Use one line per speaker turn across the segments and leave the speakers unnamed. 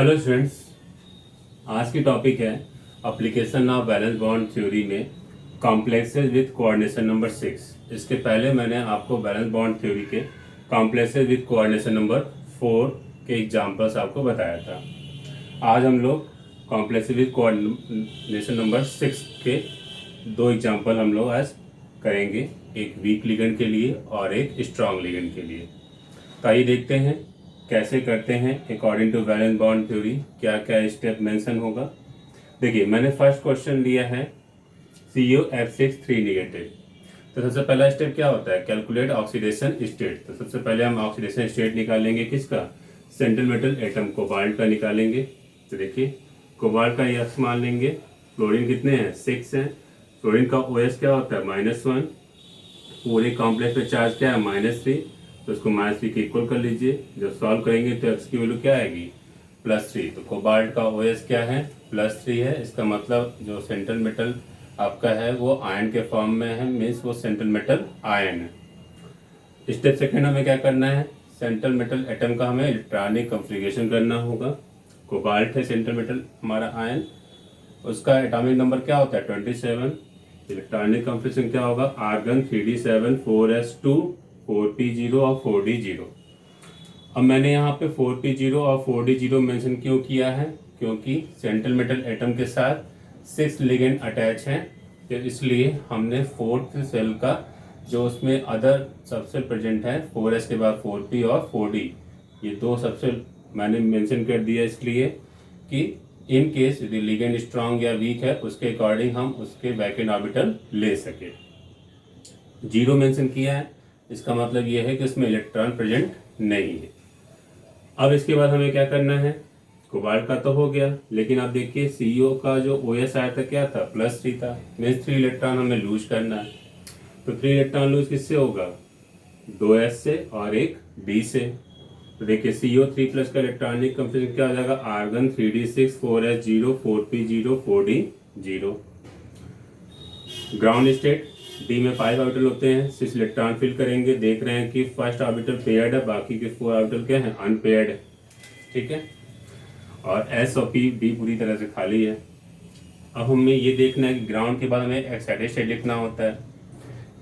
Hello students, आज की topic है application of balance bond theory में कॉम्प्लेक्सेस विद कोऑर्डिनेशन नंबर 6। इसके पहले मैंने आपको बैलेंस बॉन्ड थ्योरी के कॉम्प्लेक्सेस विद कोऑर्डिनेशन नंबर 4 के एग्जांपल्स आपको बताया था। आज हम लोग कॉम्प्लेक्सेस विद कोऑर्डिनेशन नंबर 6 के दो एग्जांपल हम लोग आज करेंगे, एक वीक लिगेंड के लिए और एक स्ट्रॉन्ग लिगेंड के लिए। तो आइए देखते हैं कैसे करते हैं according to balance bond theory, क्या क्या स्टेप मेंशन होगा। देखिए, मैंने फर्स्ट क्वेश्चन लिया है CuF6 3 नेगेटिव। तो सबसे पहला स्टेप क्या होता है, कैलकुलेट ऑक्सीडेशन स्टेट। तो सबसे पहले हम ऑक्सीडेशन स्टेट निकालेंगे, किसका, सेंट्रल मेटल एटम कोबाल्ट का निकालेंगे। तो देखिए, कोबाल्ट का यक्स मान लेंगे, फ्लोरीन कितने हैं, 6 हैं। फ्लोरीन का OS क्या होता है, -1। पूरे कॉम्प्लेक्स पे चार्ज क्या है, -3। तो इसको -3 के इक्वल कर लीजिए। जब सॉल्व करेंगे तो एक्स की वैल्यू क्या आएगी, +3। तो कोबाल्ट का OS क्या है, +3 है। इसका मतलब जो सेंट्रल मेटल आपका है वो आयन के फॉर्म में है, मीन्स वो सेंट्रल मेटल आयन है। स्टेप सेकेंड हमें क्या करना है, सेंट्रल मेटल एटम का हमें इलेक्ट्रॉनिक कॉन्फ़िगरेशन करना होगा। कोबाल्ट है सेंट्रल मेटल हमारा आयन, उसका एटॉमिक नंबर क्या होता है, 27। इलेक्ट्रॉनिक कॉन्फ़िगरेशन क्या होगा, आर्गन 3d7 4s2 4p0 और 4d0। अब मैंने यहाँ पे 4p0 और 4d0 मेंशन क्यों किया है, क्योंकि सेंट्रल मेटल एटम के साथ 6 लिगेंड अटैच हैं। तो इसलिए हमने फोर्थ सेल का जो उसमें अदर सबसेल प्रेजेंट है, 4s के बाद 4p और 4d, ये दो सबसेल मैंने मेंशन कर दिया इसलिए कि इन केस यदि लिगेंड स्ट्रांग या वीक है उसके अकॉर्डिंग हम उसके वैकेंट ऑर्बिटल ले सके। 0 मेंशन किया है, इसका मतलब यह है कि उसमें इलेक्ट्रॉन प्रेजेंट नहीं है। अब इसके बाद हमें क्या करना है, कोबाल्ट का तो हो गया, लेकिन अब देखिए CO का जो OS आया था क्या था, +3 था। मीन्स 3 इलेक्ट्रॉन हमें लूज करना है। तो 3 इलेक्ट्रॉन लूज किससे होगा, 2s से और एक d से। तो देखिए CO3+ का इलेक्ट्रॉनिक कॉन्फ़िगरेशन क्या हो जाएगा, argon 3d6 4s0 4p0 4d0। Ground state, D में 5 ऑर्बिटल होते हैं, 6 इलेक्ट्रॉन फिल करेंगे। देख रहे हैं कि फर्स्ट ऑर्बिटल पेयर्ड है, बाकी के 4 ऑर्बिटल क्या है, अनपेयर्ड है। ठीक है, और S और P भी पूरी तरह से खाली है। अब हमें ये देखना है कि ग्राउंड के बाद हमें एक्साइटेड स्टेट लिखना होता है।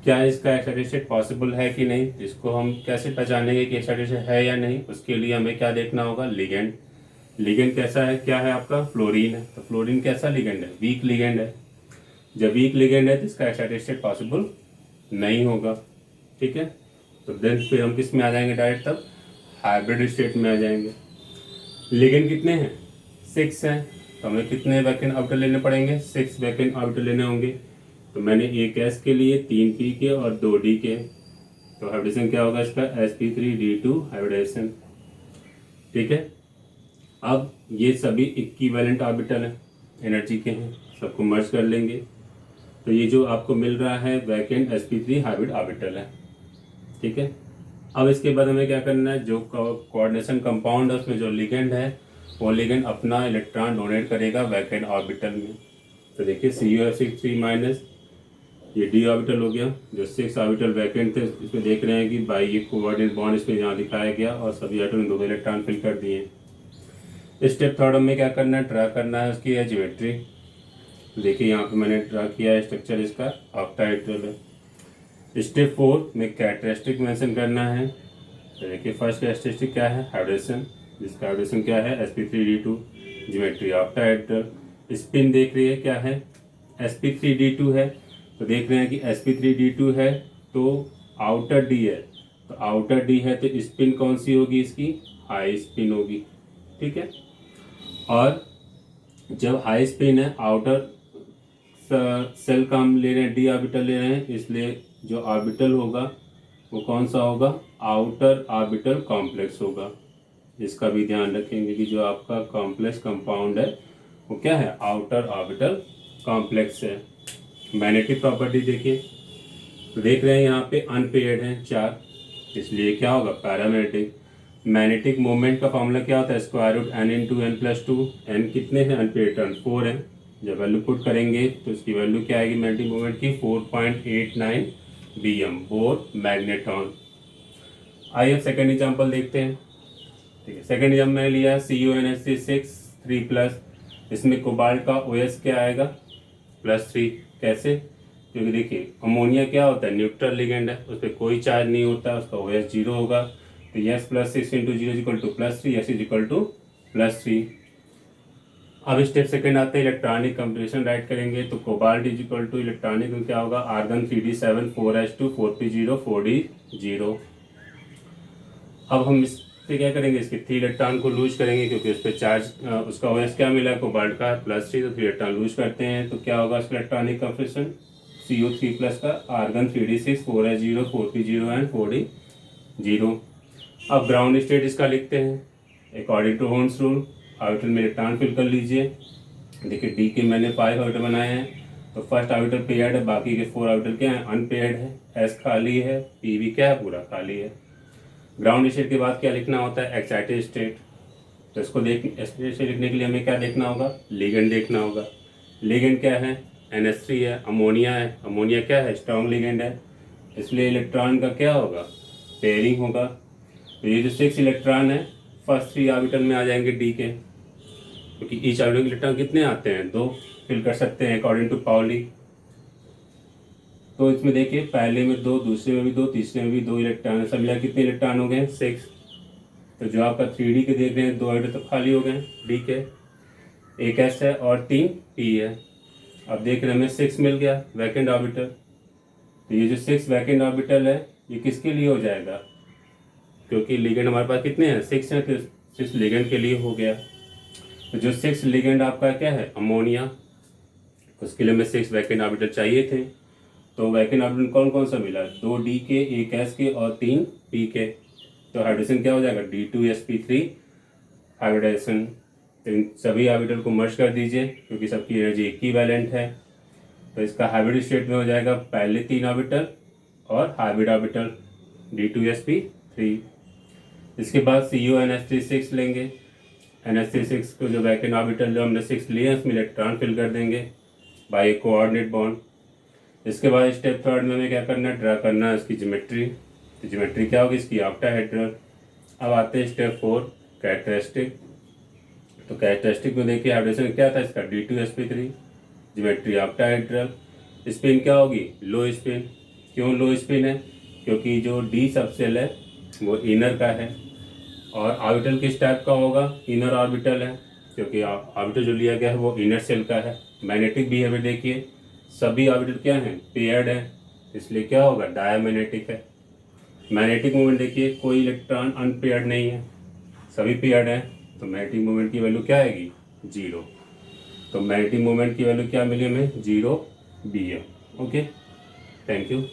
क्या इसका एक्साइटेड स्टेट पॉसिबल है कि नहीं, इसको हम कैसे पहचानेंगे कि एक्साइटेड स्टेट है या नहीं। उसके लिए हमें क्या देखना होगा, लिगेंड। लिगेंड कैसा है, क्या है आपका, फ्लोरीन है। तो फ्लोरीन कैसा लिगेंड है, वीक लिगेंड है। जब वीक लिगेंड है तो इसका एक्साइटेड स्टेट पॉसिबल नहीं होगा। ठीक है, तो देन फिर हम किस में आ जाएंगे, डायरेक्ट तब हाइब्रिड स्टेट में आ जाएंगे। लिगेंड कितने हैं, 6 हैं। तो हमें कितने वैकेंट ऑर्बिटल लेने पड़ेंगे, 6 वैकेंट ऑर्बिटल लेने होंगे। तो मैंने एक S के लिए, 3 P के और 2 D के। तो हाइब्रिडेशन क्या होगा इसका, sp3d2 हाइब्रिडेशन। ठीक है, अब ये सभी इक्विवेलेंट ऑर्बिटल हैं, एनर्जी के हैं, सबको मर्ज कर लेंगे। तो ये जो आपको मिल रहा है वैकेंट sp3 हाइब्रिड ऑर्बिटल है। ठीक है, अब इसके बाद हमें क्या करना है, जो कोऑर्डिनेशन कंपाउंड है उसमें जो लिगेंड है वो लिगेंड अपना इलेक्ट्रॉन डोनेट करेगा वैकेंट ऑर्बिटल में। तो देखिए CuF6 3-, ये d ऑर्बिटल हो गया। जो 6 ऑर्बिटल वैकेंट थे इसमें देख रहे हैं कि बाई ये कोऑर्डिनेट बॉन्ड इसमें यहाँ दिखाया गया और सभी ऑर्बिटल में 2 इलेक्ट्रॉन फिल कर दिए। स्टेप थर्ड में क्या करना है, ड्रा करना है उसकी ज्योमेट्री। देखिए यहाँ पे मैंने ड्रा किया है स्ट्रक्चर इसका, ऑक्टाहेड्रल है। स्टेप 4 में कैरेक्टरिस्टिक मेंशन करना है। तो देखिए फर्स्ट कैरेक्टरिस्टिक क्या है, हाइब्रिडेशन, जिसका हाइब्रिडेशन क्या है, sp3d2। Geometry octahedral. स्पिन देख रही है क्या है, sp3d2 है। तो देख रहे हैं कि sp3d2 है तो आउटर d है। तो आउटर d है तो स्पिन कौन सी होगी इसकी, हाई स्पिन होगी। ठीक है, और जब हाई स्पिन है, आउटर सेल का हम ले रहे हैं, d ऑर्बिटल ले रहे हैं, इसलिए जो ऑर्बिटल होगा वो कौन सा होगा, आउटर ऑर्बिटल कॉम्प्लेक्स होगा। इसका भी ध्यान रखेंगे कि जो आपका कॉम्प्लेक्स कंपाउंड है वो क्या है, आउटर ऑर्बिटल कॉम्प्लेक्स है। मैग्नेटिक प्रॉपर्टी देखिए, तो देख रहे हैं यहाँ पे अनपेयर्ड हैं 4, इसलिए क्या होगा, पैरामैग्नेटिक। मैग्नेटिक मोमेंट का फॉर्मूला क्या होता है, √n × n+2। n कितने हैं, अनपेयर्ड टर्न 4 हैं। जब वैल्यू पुट करेंगे तो इसकी वैल्यू क्या आएगी मैग्नेटिक मोमेंट की, 4.89 Bm बोर मैग्नेटॉन। आइए अब सेकेंड एग्जांपल देखते हैं। ठीक है। सेकेंड जब मैंने लिया CuNH6 3+, इसमें कोबाल्ट का OH क्या आएगा +3। कैसे? क्योंकि देखिए अमोनिया क्या होता है, न्यूट्रल लिगेंड है, उस पर कोई चार्ज नहीं होता, उसका OH 0 होगा। तो S +6 × 0 = +3, S +3। अब स्टेप सेकंड आते हैं, इलेक्ट्रॉनिक कंप्यूटेशन राइट करेंगे। तो कोबाल्ट इलेक्ट्रॉनिक में क्या होगा, argon 3d7 4s2 4p0 4d0। अब हम इस पे क्या करेंगे, इसके 3 इलेक्ट्रॉन को लूज करेंगे, क्योंकि उस पर चार्ज उसका OH क्या मिला है, कोबाल्ट का +3, तो 3 इलेक्ट्रॉन लूज करते हैं। तो क्या होगा इसका इलेक्ट्रॉनिक कंप्यूटेशन, CO3+ का argon 3d6 4s0 4p0 and 4d0। अब ग्राउंड स्टेट इसका लिखते हैं according to Ohm's rule. Orbital में इलेक्ट्रॉन फिल कर लीजिए। देखिए डी के मैंने 5 ऑर्बिटल बनाए हैं, तो फर्स्ट ऑर्बिटल पेयर्ड है, बाकी के 4 ऑर्बिटल क्या है, अनपेयर्ड है। एस खाली है, पी भी क्या है, पूरा खाली है। ग्राउंड स्टेट के बाद क्या लिखना होता है, एक्साइटेड स्टेट। तो इसको लिखने के लिए हमें क्या देखना होगा, लिगेंड देखना होगा। लिगेंड क्या है, NH3 है, अमोनिया है। अमोनिया क्या है, स्ट्रॉन्ग लिगेंड है, इसलिए इलेक्ट्रॉन का क्या होगा, पेयरिंग होगा। तो ये जो 6 इलेक्ट्रॉन है फर्स्ट 3 ऑर्बिटल में आ जाएंगे डी के, क्योंकि ईच ऑर्बिटल के इलेक्ट्रॉन कितने आते हैं, 2 फिल कर सकते हैं अकॉर्डिंग टू पाउली। तो इसमें देखिए पहले में 2, दूसरे में भी 2, तीसरे में भी 2 इलेक्ट्रॉन है, सब मिला कितने इलेक्ट्रॉन हो गए, 6। तो जो आपका 3D के देख रहे हैं 2 ऑर्बिटल तो खाली हो गए डी के, एक S है और 3 P है। अब देख रहे हैं हमें 6 मिल गया वैकेंट ऑर्बिटल। तो ये जो 6 वैकेंट ऑर्बिटल है ये किसके लिए हो जाएगा, क्योंकि लिगेंड हमारे पास कितने हैं, 6 हैं, तो 6 लिगेंड के लिए हो गया। तो जो 6 लिगेंड आपका क्या है, अमोनिया, उसके लिए हमें 6 वैकेंट ऑर्बिटल चाहिए थे। तो वैकेंट ऑर्बिटल कौन कौन सा मिला, 2 डी के, 1 एस के और 3 पी के। तो हाइड्रोजन क्या हो जाएगा, D2sp3 हाइब्रिडाइजेशन। तो इन सभी ऑर्बिटल को मर्ज कर दीजिए, क्योंकि सबकी एनर्जी इक्विवेलेंट है। तो इसका हाइब्रिड स्टेट में हो जाएगा पहले 3 ऑर्बिटल और हाइब्रिड ऑर्बिटल D2sp3। इसके बाद CuNH36 लेंगे। NH36 को जो वैकेंट ऑर्बिटल जो हमने 6 लिए उसमें इलेक्ट्रॉन फिल कर देंगे बाय कोऑर्डिनेट बॉन्ड। इसके बाद स्टेप थर्ड में हमें क्या करना है, ड्रा करना है इसकी ज्योमेट्री। तो ज्योमेट्री क्या होगी इसकी, ऑक्टाहेड्रल। अब आते हैं स्टेप 4 कैरेक्टरिस्टिक। तो कैरेक्टरिस्टिक में देखिए हाइड्रोजन क्या था इसका, D2sp3, ज्योमेट्री ऑक्टाहेड्रल। स्पिन क्या होगी, लो स्पिन। क्यों लो स्पिन है, क्योंकि जो डी सबसेल है वो इनर का है, और ऑर्बिटल किस टाइप का होगा, इनर ऑर्बिटल है, क्योंकि ऑर्बिटल जो लिया गया है वो इनर सेल का है। मैग्नेटिक बिहेवियर देखिए सभी ऑर्बिटल क्या हैं, पेयर्ड है, इसलिए क्या होगा, डायमैग्नेटिक है। मैग्नेटिक मोमेंट देखिए कोई इलेक्ट्रॉन अनपेयर्ड नहीं है, सभी पेयर्ड है, तो मैग्नेटिक मोमेंट की वैल्यू क्या आएगी, 0। तो मैग्नेटिक मोमेंट की वैल्यू क्या मिली हमें, 0 Bm। Okay, thank you.